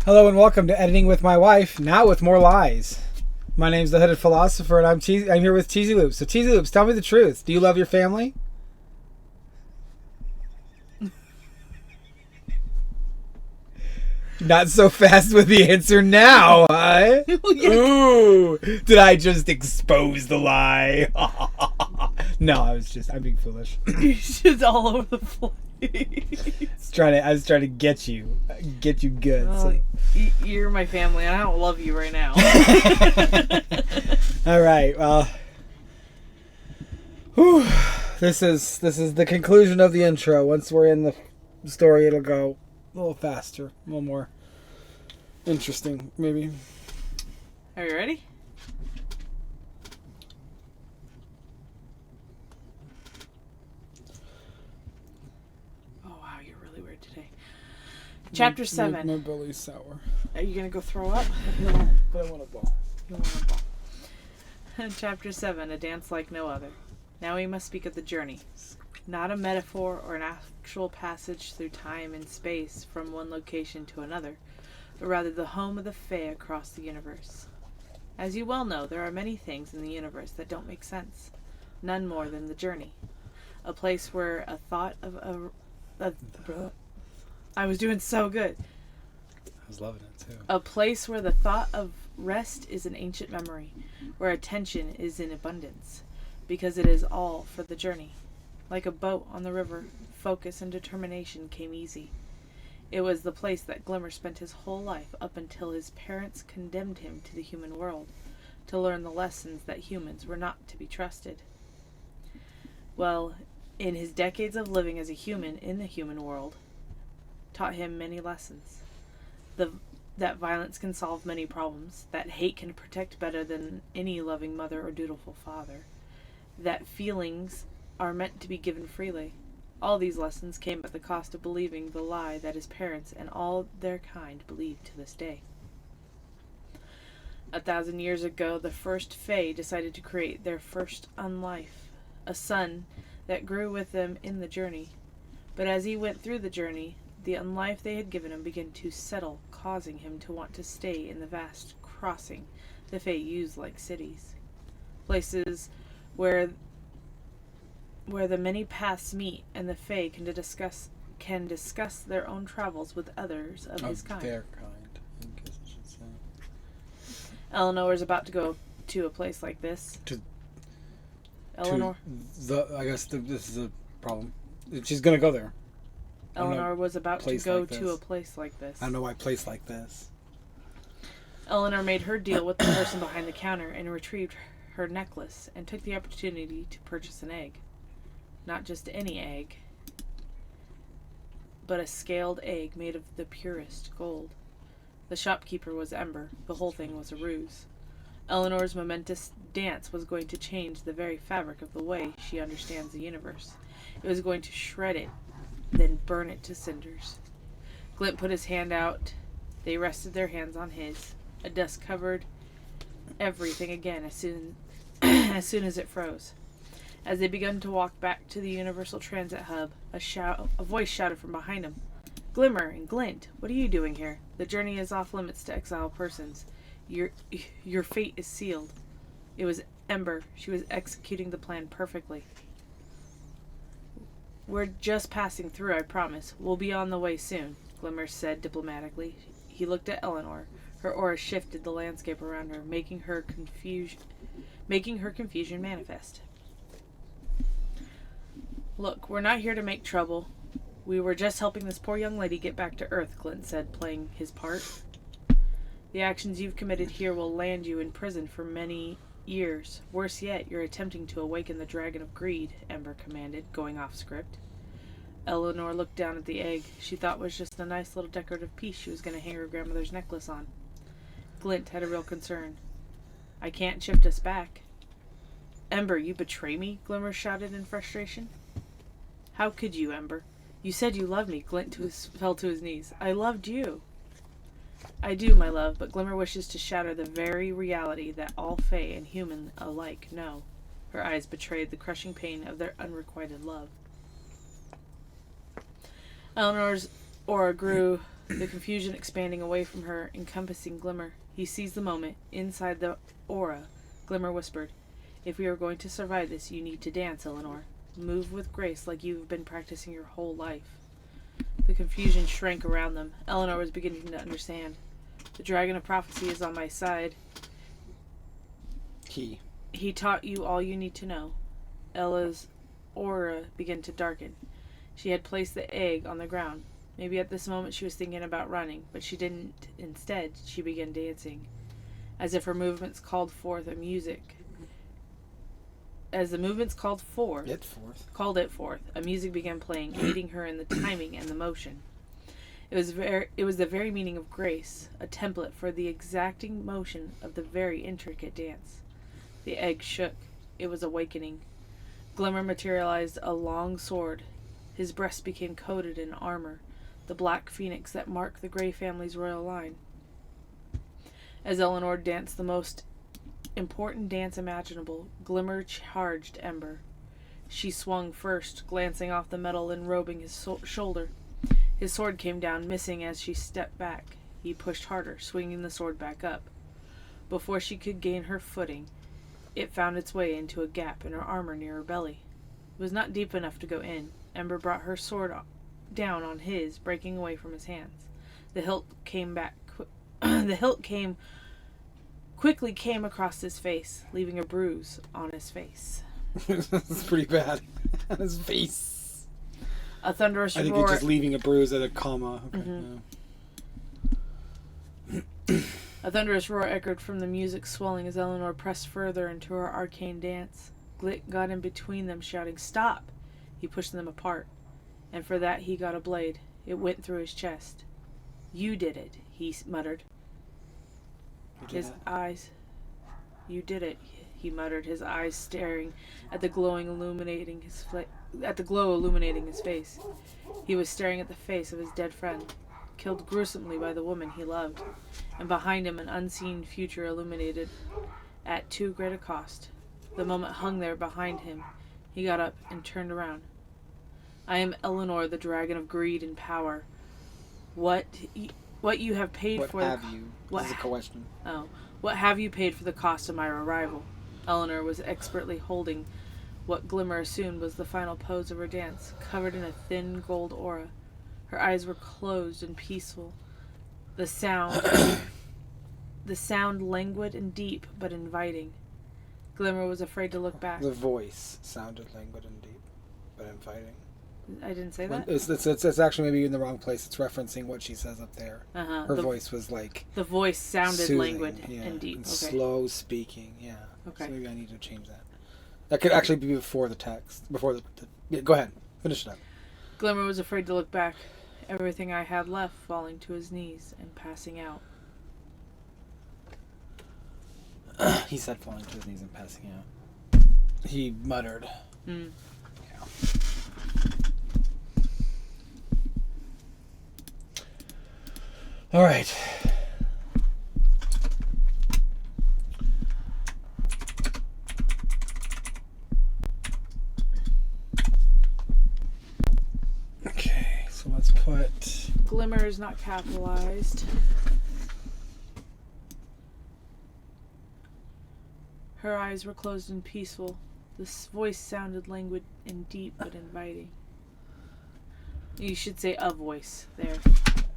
Hello and welcome to Editing with My Wife, now with more lies. My name's The Hooded Philosopher and I'm here with Cheesy Loops. So Cheesy Loops, tell me the truth. Do you love your family? Not so fast with the answer now, huh? Ooh, did I just expose the lie? No, I'm being foolish. You're just all over the place. I was trying to get you good. So. You're my family, and I don't love you right now. All right, well, whew, this is the conclusion of the intro. Once we're in the story, it'll go a little faster, a little more interesting, maybe. Are you ready? Oh, wow, you're really weird today. Chapter 7. My belly's sour. Are you going to go throw up? No, but I want a ball. You want a ball. Chapter 7, A Dance Like No Other. Now we must speak of the journey. Not a metaphor or an actual passage through time and space from one location to another, but rather the home of the Fae across the universe. As you well know, there are many things in the universe that don't make sense. None more than the journey. A place where a thought of I was doing so good. I was loving it too. A place where the thought of rest is an ancient memory, where attention is in abundance, because it is all for the journey. Like a boat on the river, focus and determination came easy. It was the place that Glimmer spent his whole life up until his parents condemned him to the human world, to learn the lessons that humans were not to be trusted. Well, in his decades of living as a human in the human world, taught him many lessons. That violence can solve many problems, that hate can protect better than any loving mother or dutiful father, that feelings are meant to be given freely. All these lessons came at the cost of believing the lie that his parents and all their kind believe to this day. 1,000 years ago, the first Fae decided to create their first unlife, a son that grew with them in the journey. But as he went through the journey, the unlife they had given him began to settle, causing him to want to stay in the vast crossing the Fae use like cities. Places where the many paths meet and the Fae can discuss their own travels with others of his kind. Their kind, I guess I should say. Eleanor is about to go to a place like this. Eleanor? I guess this is a problem. She's going to go there. Eleanor was about to go to a place like this. I don't know why a place like this. Eleanor made her deal with the person behind the counter and retrieved her necklace and took the opportunity to purchase an egg. Not just any egg, but a scaled egg made of the purest gold. The shopkeeper was Ember. The whole thing was a ruse. Eleanor's momentous dance was going to change the very fabric of the way she understands the universe. It was going to shred it, then burn it to cinders. Glint put his hand out. They rested their hands on his. A dust covered everything again as soon as it froze. As they began to walk back to the Universal Transit Hub, a voice shouted from behind him. Glimmer and Glint, what are you doing here? The journey is off limits to exiled persons. Your fate is sealed. It was Ember. She was executing the plan perfectly. We're just passing through, I promise. We'll be on the way soon, Glimmer said diplomatically. He looked at Eleanor. Her aura shifted the landscape around her, making her confusion manifest. Look, we're not here to make trouble. We were just helping this poor young lady get back to Earth, Glint said, playing his part. The actions you've committed here will land you in prison for many years. Worse yet, you're attempting to awaken the dragon of greed, Ember commanded, going off script. Eleanor looked down at the egg. She thought it was just a nice little decorative piece she was going to hang her grandmother's necklace on. Glint had a real concern. I can't shift us back. Ember, you betray me? Glimmer shouted in frustration. How could you, Ember? You said you loved me. Glint fell to his knees. I loved you. I do, my love, but Glimmer wishes to shatter the very reality that all Fae and human alike know. Her eyes betrayed the crushing pain of their unrequited love. Eleanor's aura grew the confusion expanding away from her, encompassing Glimmer. He seized the moment. Inside the aura, Glimmer whispered, "If we are going to survive this, you need to dance, Eleanor. Move with grace like you've been practicing your whole life." The confusion shrank around them. Eleanor was beginning to understand. "The dragon of prophecy is on my side. He taught you all you need to know." Ella's aura began to darken. She had placed the egg on the ground. Maybe at this moment she was thinking about running, but she didn't. Instead, she began dancing, as if her movements called forth a music. As the movements called it forth, a music began playing, aiding her in the timing and the motion. It was the very meaning of grace, a template for the exacting motion of the very intricate dance. The egg shook. It was awakening. Glimmer materialized a long sword. His breast became coated in armor, the black phoenix that marked the Grey family's royal line. As Eleanor danced the most important dance imaginable, Glimmer charged Ember. She swung first, glancing off the metal enrobing his shoulder. His sword came down, missing as she stepped back. He pushed harder, swinging the sword back up. Before she could gain her footing, it found its way into a gap in her armor near her belly. It was not deep enough to go in. Ember brought her sword down on his, breaking away from his hands. The hilt quickly came across his face, leaving a bruise on his face. That's pretty bad. On his face. A thunderous roar. I think you're just leaving a bruise at a comma. Okay. Mm-hmm. A thunderous roar echoed from the music, swelling as Eleanor pressed further into her arcane dance. Glit got in between them, shouting, "Stop!" He pushed them apart, and for that he got a blade. It went through his chest. "You did it," he muttered. His eyes... "You did it," he muttered, his eyes staring at the glow illuminating his face. He was staring at the face of his dead friend, killed gruesomely by the woman he loved, and behind him an unseen future illuminated at too great a cost. The moment hung there behind him. He got up and turned around. "I am Eleanor, the dragon of greed and power. What you have paid what for... have you? This is a question. Oh. What have you paid for the cost of my arrival?" Eleanor was expertly holding what Glimmer assumed was the final pose of her dance, covered in a thin gold aura. Her eyes were closed and peaceful. The sound languid and deep, but inviting. Glimmer was afraid to look back. The voice sounded languid and deep, but inviting. I didn't say that? It's actually maybe in the wrong place. It's referencing what she says up there. Her voice was like... The voice sounded soothing, languid and deep. And okay. Slow speaking, yeah. Okay. So maybe I need to change that. That could actually be before the text. Before the yeah, go ahead. Finish it up. Glimmer was afraid to look back. Everything I had left falling to his knees and passing out. He said falling to his knees and passing out. He muttered. Mm. Yeah. All right. Okay, so let's put... Glimmer is not capitalized. Her eyes were closed and peaceful. This voice sounded languid and deep, but inviting. You should say a voice there.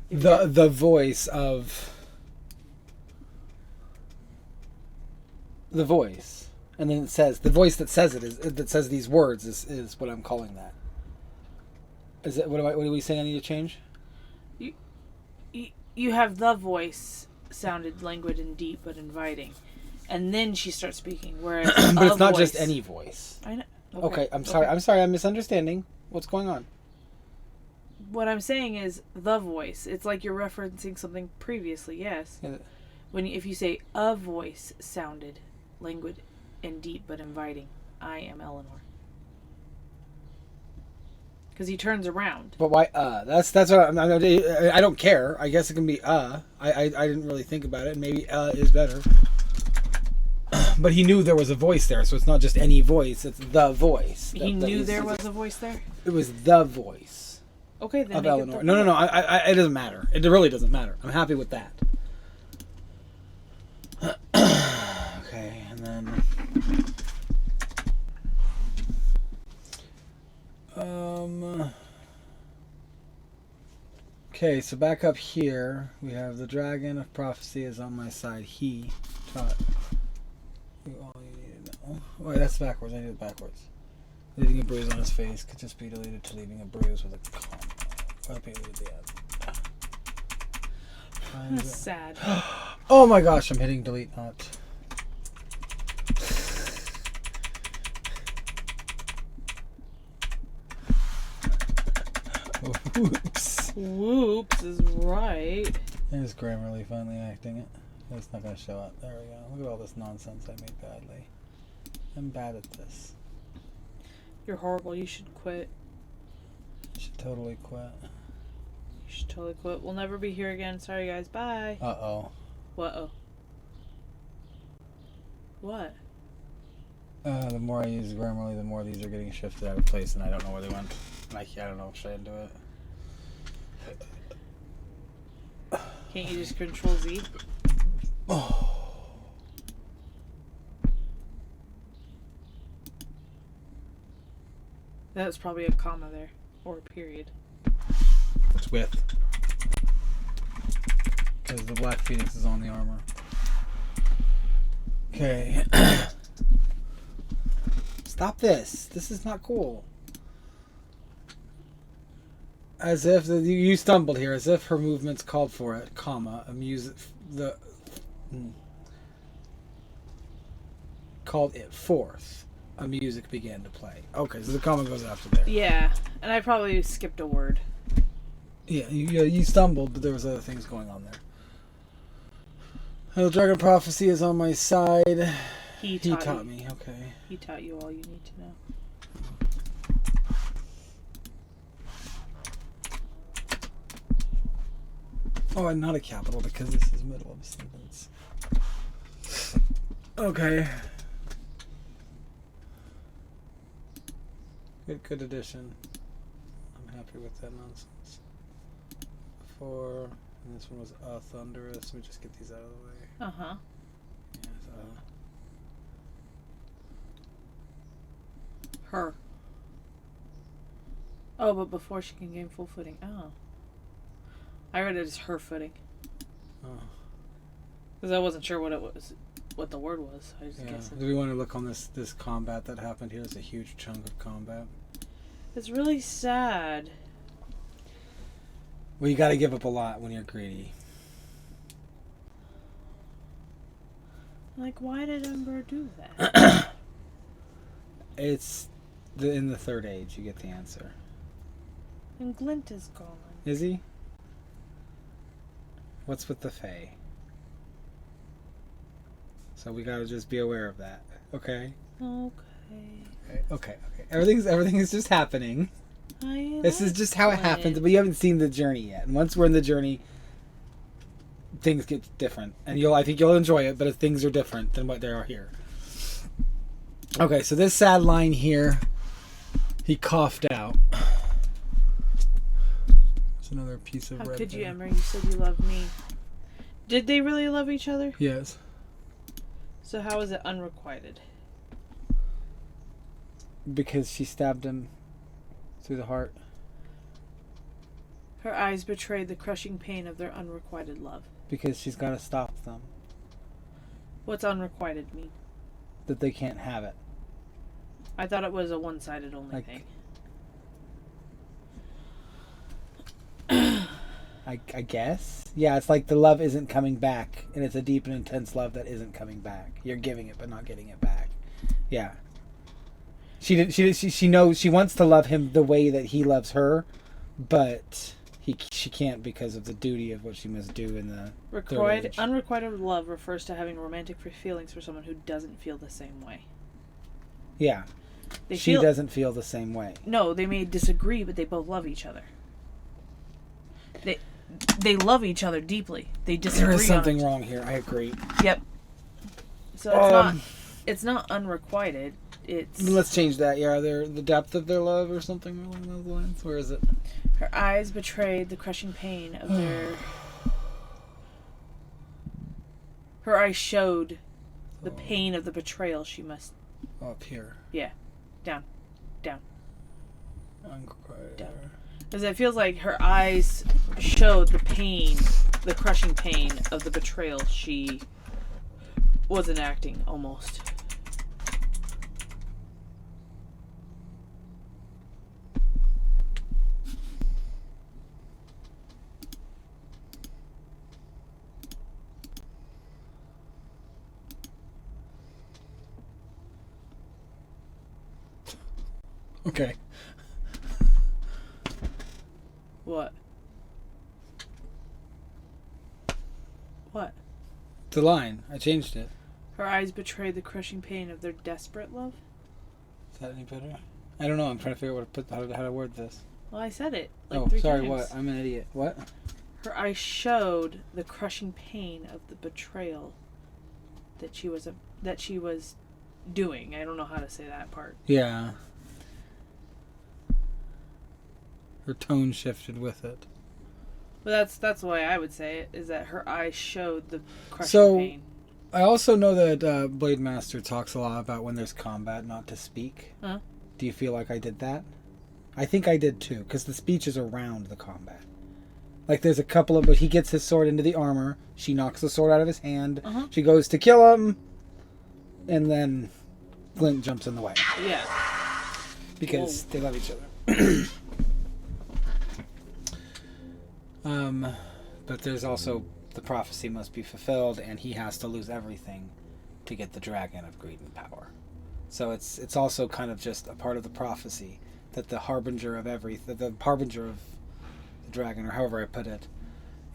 The voice of... The voice. And then it says... The voice that says it is... That says these words is what I'm calling that. Is it... What are we saying I need to change? You have the voice sounded languid and deep, but inviting. And then she starts speaking, whereas but it's not voice, just any voice. I know. Okay, I'm sorry. I'm sorry. I'm misunderstanding. What's going on? What I'm saying is the voice. It's like you're referencing something previously. Yes. Yeah. If you say a voice sounded languid and deep but inviting, I am Eleanor. Because he turns around. But why? That's what I don't care. I guess it can be. I didn't really think about it. Maybe is better. But he knew there was a voice there, so it's not just any voice. It's the voice. He knew there was a voice there? It was the voice. Okay, then of make Eleanor. it No. It doesn't matter. It really doesn't matter. I'm happy with that. Okay, and then okay, so back up here we have the dragon of prophecy is on my side. He taught you all you need to know. Wait, that's backwards. I did it backwards. Leaving a bruise on his face could just be deleted to leaving a bruise with a comma. Well, be deleted the end. That's sad. Oh my gosh, I'm hitting delete not. Whoops. Whoops is right. There's Grammarly finally acting it. It's not going to show up. There we go. Look at all this nonsense I made badly. I'm bad at this. You're horrible. You should quit. I should totally quit. You should totally quit. We'll never be here again. Sorry, guys. Bye. Uh-oh. What-oh? What? The more I use Grammarly, the more these are getting shifted out of place, and I don't know where they went. I don't know. Should I do it? Can't you just Control Z? Oh. That was probably a comma there. Or a period. It's with. Because the Black Phoenix is on the armor. Okay. Stop this. This is not cool. As if you stumbled here, as if her movements called for it, comma, called it forth. A music began to play. Okay, so the comma goes after there. Yeah, and I probably skipped a word. Yeah, you stumbled, but there was other things going on there. The Dragon Prophecy is on my side. He He taught taught you. me, okay. He taught you all you need to know. Oh, and not a capital because this is middle of a sentence. Okay. Good addition. I'm happy with that nonsense. 4, and this one was thunderous. Let me just get these out of the way. Uh-huh. Yes, Her. Oh, but before she can gain full footing. Oh. I read it as her footing. oh. Because I wasn't sure what it was, what the word was. I just guessed Do we want to look on this combat that happened here? It's a huge chunk of combat. It's really sad. Well, you got to give up a lot when you're greedy. Like, why did Ember do that? It's in the third age. You get the answer. And Glint is gone. Is he? What's with the Fae? So we gotta just be aware of that. Okay. Okay. Everything is just happening. This is just how it happens, but you haven't seen the journey yet. And once we're in the journey, things get different, and I think you'll enjoy it. But if things are different than what they are here. Okay, so this sad line here, he coughed out. There's another piece of How red could you, there. Ember? You said you loved me. Did they really love each other? Yes. So how is it unrequited? Because she stabbed him through the heart. Her eyes betrayed the crushing pain of their unrequited love. Because she's got to stop them. What's unrequited mean? That they can't have it. I thought it was a one-sided only thing. I guess. Yeah, it's like the love isn't coming back, and it's a deep and intense love that isn't coming back. You're giving it, but not getting it back. Yeah. She knows she wants to love him the way that he loves her, but she can't because of the duty of what she must do in the unrequited love refers to having romantic feelings for someone who doesn't feel the same way. Yeah. She doesn't feel the same way. No, they may disagree, but they both love each other. They love each other deeply. They disagree. There is something wrong here. I agree. Yep. So it's not unrequited. it's... Let's change that. Yeah, the depth of their love or something along those lines. Where is it? Her eyes betrayed the crushing pain of their... Her eyes showed the pain of the betrayal she must... Up here. Yeah. Down. Down. Because it feels like her eyes showed the pain, the crushing pain of the betrayal she was enacting, almost. Okay. What? What? The line. I changed it. Her eyes betrayed the crushing pain of their desperate love? Is that any better? I don't know. I'm trying to figure out how to word this. Well, I said it like oh, 3 sorry. times. What? I'm an idiot. What? Her eyes showed the crushing pain of the betrayal that she was doing. I don't know how to say that part. Yeah. Her tone shifted with it. But that's the way I would say it, is that her eyes showed the crushing pain. I also know that Blade Master talks a lot about when there's combat not to speak. Huh? Do you feel like I did that? I think I did too, because the speech is around the combat. Like there's a couple of, but he gets his sword into the armor. She knocks the sword out of his hand. Uh-huh. She goes to kill him, and then Glint jumps in the way. Yeah. Because they love each other. But there's also the prophecy must be fulfilled, and he has to lose everything to get the dragon of greed and power. So it's also kind of just a part of the prophecy that the harbinger of the harbinger of the dragon, or however I put it,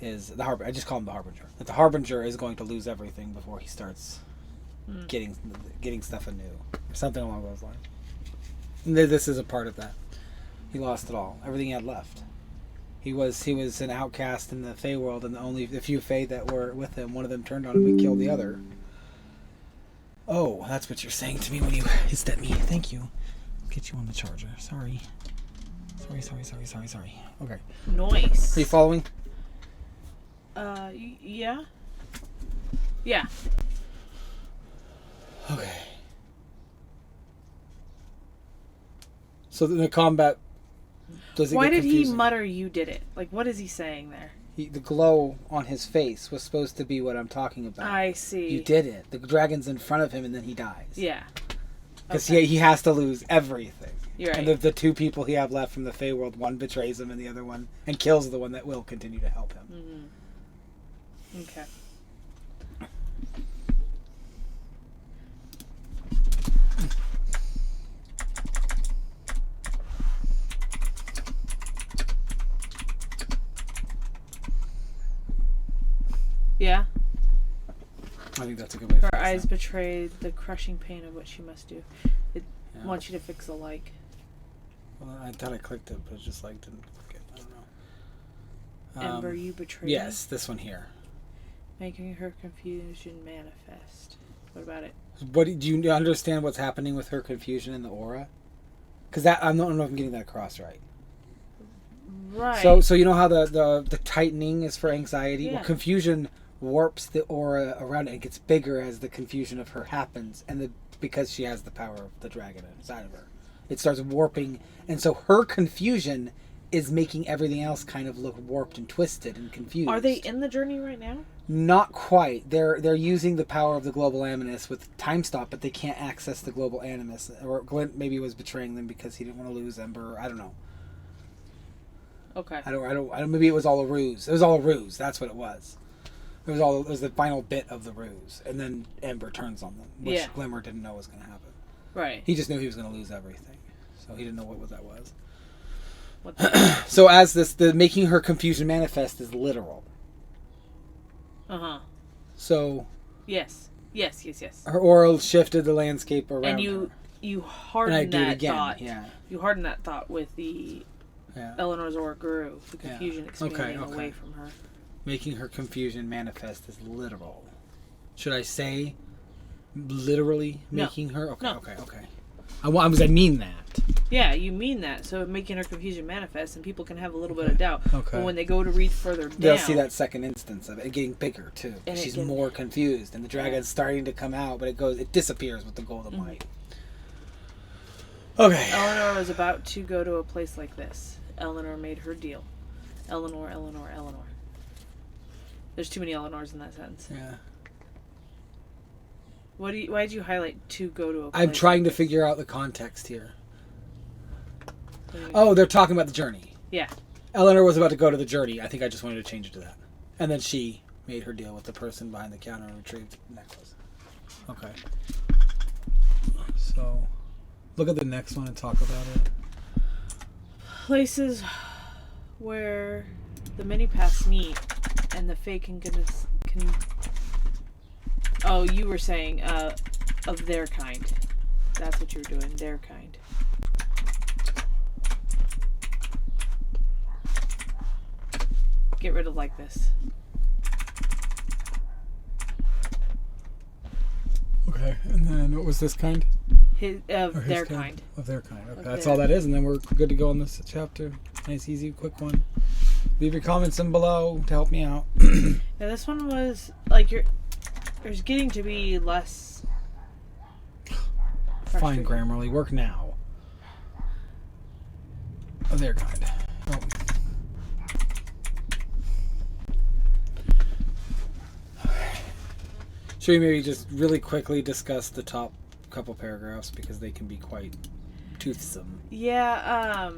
is the harbinger. I just call him the harbinger. That the harbinger is going to lose everything before he starts getting stuff anew, or something along those lines. And this is a part of that. He lost it all, everything he had left. He was an outcast in the Fey world, and the few Fey that were with him, one of them turned on him and killed the other. Oh, that's what you're saying to me when you hissed at me. Thank you. I'll get you on the charger. Sorry. Sorry. Okay. Nice. Are you following? Yeah. Yeah. Okay. So the combat... Why did he mutter you did it? Like, what is he saying there? The glow on his face was supposed to be what I'm talking about. I see. You did it. The dragon's in front of him and then he dies. Yeah. Because he has to lose everything. You're right. And the two people he have left from the Fey world, one betrays him and the other one, and kills the one that will continue to help him. Mm-hmm. Okay. Yeah. I think that's a good way. Her eyes betrayed the crushing pain of what she must do. It wants you to fix a like. Well, I thought I clicked it, but it just didn't click it. I don't know. Ember, you betrayed. Yes, this one here. Making her confusion manifest. What about it? Do you understand what's happening with her confusion in the aura? Because I don't know if I'm getting that across right. Right. So you know how the tightening is for anxiety? Yeah. Well, confusion warps the aura around it. It gets bigger as the confusion of her happens, and because she has the power of the dragon inside of her, it starts warping, and so her confusion is making everything else kind of look warped and twisted and confused. Are they in the journey right now? Not quite. They're using the power of the global animus with time stop, but they can't access the global animus. Or Glint maybe was betraying them because he didn't want to lose Ember. I don't know. Okay. I don't. Maybe it was all a ruse. It was all a ruse. That's what it was. It was the final bit of the ruse, and then Ember turns on them, which Glimmer didn't know was going to happen. Right. He just knew he was going to lose everything, so he didn't know what that was. What So as the making her confusion manifest is literal. Uh-huh. So. Yes. Her aura shifted the landscape around and her. You harden that thought. Yeah. You harden that thought with the Eleanor's aura grew. The confusion expanding away from her. Making her confusion manifest is literal. Should I say literally making her? Okay, no. okay. I mean that. Yeah, you mean that. So making her confusion manifest, and people can have a little bit of doubt. Okay. But when they go to read further down, they'll see that second instance of it getting bigger too. And she's more confused, and the dragon's starting to come out, but it disappears with the golden light. Okay. Eleanor was about to go to a place like this. Eleanor made her deal. Eleanor. There's too many Eleanors in that sentence. Yeah. Why did you highlight to go to a place? I'm trying to figure out the context here. Oh, they're talking about the journey. Yeah. Eleanor was about to go to the journey. I think I just wanted to change it to that. And then she made her deal with the person behind the counter and retrieved the necklace. Okay. So, look at the next one and talk about it. Places where the many paths meet and the fake and goodness can... Oh, you were saying of their kind. That's what you were doing, their kind. Get rid of like this. Okay, and then what was this kind? Of their kind. Of their kind. Okay, that's all that is, and then we're good to go on this chapter. Nice, easy, quick one. Leave your comments in below to help me out. Yeah, this one was like there's getting to be less. Fine, Grammarly, work now. Of their kind. Oh. Should we maybe just really quickly discuss the top couple paragraphs because they can be quite toothsome? Yeah,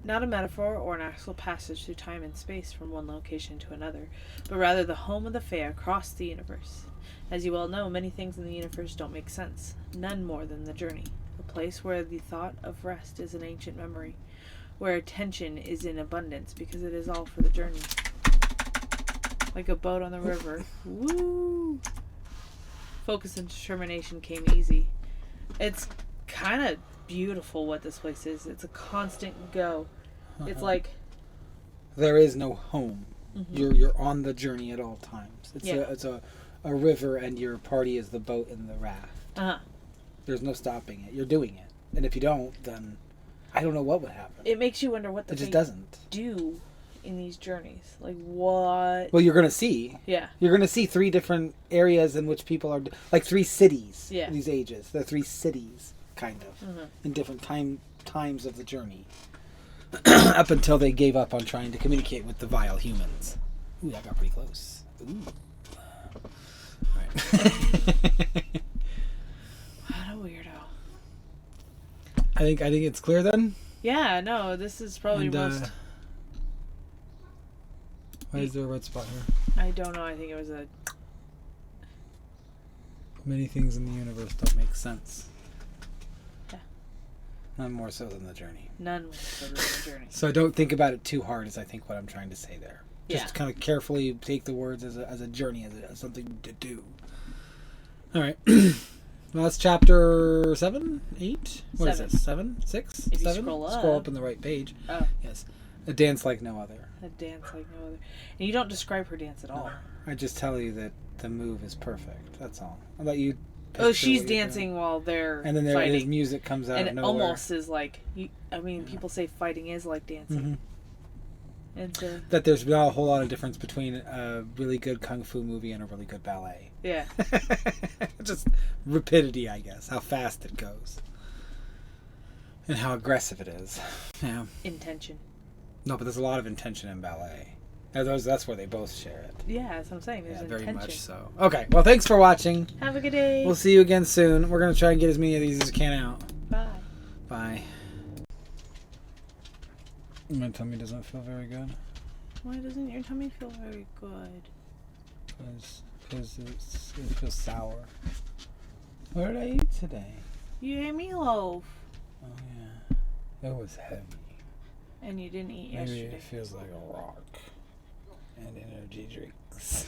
not a metaphor or an actual passage through time and space from one location to another, but rather the home of the Fae across the universe. As you well know, many things in the universe don't make sense, none more than the journey. A place where the thought of rest is an ancient memory, where attention is in abundance because it is all for the journey. Like a boat on the river. Woo! Focus and determination came easy. It's kind of beautiful what this place is. It's a constant go. It's like there is no home. Mm-hmm. You're on the journey at all times. It's a river, and your party is the boat and the raft. There's no stopping it. You're doing it, and if you don't, then I don't know what would happen. It makes you wonder what the just doesn't do in these journeys. Like what? Well, you're gonna see. Yeah. You're gonna see 3 different areas in which people are like 3 cities. Yeah. These ages, they're 3 cities, kind of, in different times of the journey, up until they gave up on trying to communicate with the vile humans. Ooh, that got pretty close. Ooh. All right. What a weirdo. I think it's clear then. Yeah. No, this is probably most. Why is there a red spot here? I don't know. I think it was a... Many things in the universe don't make sense. Yeah. None more so than the journey. None more so than the journey. So don't think about it too hard is I think what I'm trying to say there. Yeah. Just kind of carefully take the words as a journey, as something to do. All right. Well, that's chapter 7? 8? What is this? 7? 6? If 7? you scroll up in the right page. Oh. Yes. A dance like no other. A dance like no other. And you don't describe her dance at all. No. I just tell you that the move is perfect. That's all. I'll let you... Oh, she's dancing while they're and then fighting. His music comes out and of it nowhere. almost is like... people say fighting is like dancing. And that there's not a whole lot of difference between a really good kung fu movie and a really good ballet. Yeah. Just rapidity, I guess. How fast it goes. And how aggressive it is. Yeah. Intention. No, but there's a lot of intention in ballet. That's where they both share it. Yeah, that's what I'm saying. There's very intention. Much so. Okay, well, thanks for watching. Have a good day. We'll see you again soon. We're going to try and get as many of these as we can out. Bye. Bye. My tummy doesn't feel very good. Why doesn't your tummy feel very good? Because it feels sour. What did I eat today? You ate meatloaf. Oh, yeah. It was heavy. And you didn't eat Maybe yesterday. it feels like a rock. And energy drinks.